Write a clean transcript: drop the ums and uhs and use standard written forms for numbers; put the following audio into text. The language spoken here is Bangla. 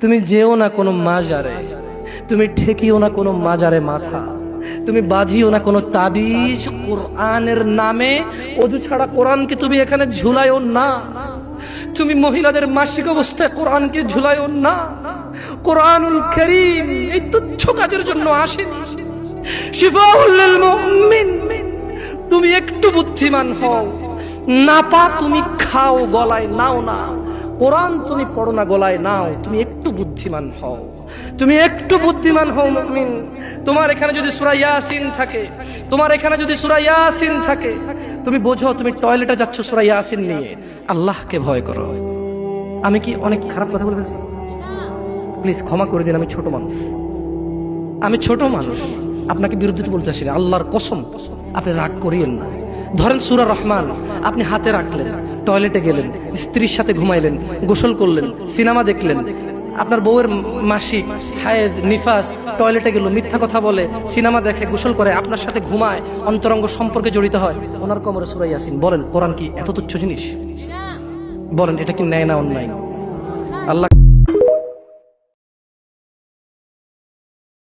তুমি যেও না কোনো মাজারে, তুমি ঠেকিও না কোনো মাজারে মাথা, তুমি বাঁধিও না কোনো তাবিজ। কোরআনের নামে অজু ছাড়া কোরআনকে তুমি এখানে ঝুলাইও না। তুমি মহিলাদের মাসিক অবস্থায় কোরআনকে ঝুলাইও না। কোরআনুল কারীম এই তুচ্ছ কাজের জন্য আসেনি। শিফাউল লিল মুমিন। তুমি একটু বুদ্ধিমান হও, নাপা তুমি খাও, গলায় নাও না। কোরআন তুমি পড়ো না, গলায় নাও। তুমি একটু বুদ্ধিমান হও, তুমি একটু বুদ্ধিমান হও মুমিন। তোমার এখানে যদি সূরা ইয়াসিন থাকে, তোমার এখানে যদি সূরা ইয়াসিন থাকে, তুমি বোঝো তুমি টয়লেটে যাচ্ছ সূরা ইয়াসিন নিয়ে। আল্লাহকে ভয় করো। আমি কি অনেক খারাপ কথা বলে ফেলছি? প্লিজ ক্ষমা করে দিন, আমি ছোট মানুষ, আমি ছোট মানুষ, আপনাকে বিরুদ্ধে বলতে আসিনি। আল্লাহর কসম আপনি রাগ করিয়েন না। ধরেন সূরা রহমান আপনি হাতে রাখলেন, টয়লেটে গেলেন, স্ত্রীর সাথে ঘুমাইলেন, গোসল করলেন, সিনেমা দেখলেন, আপনার বউয়ের মাসিক, হায়েদ, নিফাস, টয়লেটে গেল, মিথ্যা কথা বলে, সিনেমা দেখে, গোসল করে, আপনার সাথে ঘুমায়, অন্তরঙ্গ সম্পর্কে জড়িত হয়, ওনার কোমরে সূরা ইয়াসিন। বলেন কোরআন কি এত তুচ্ছ জিনিস? বলেন এটা কি ন্যায় না অন্যায়? আল্লাহ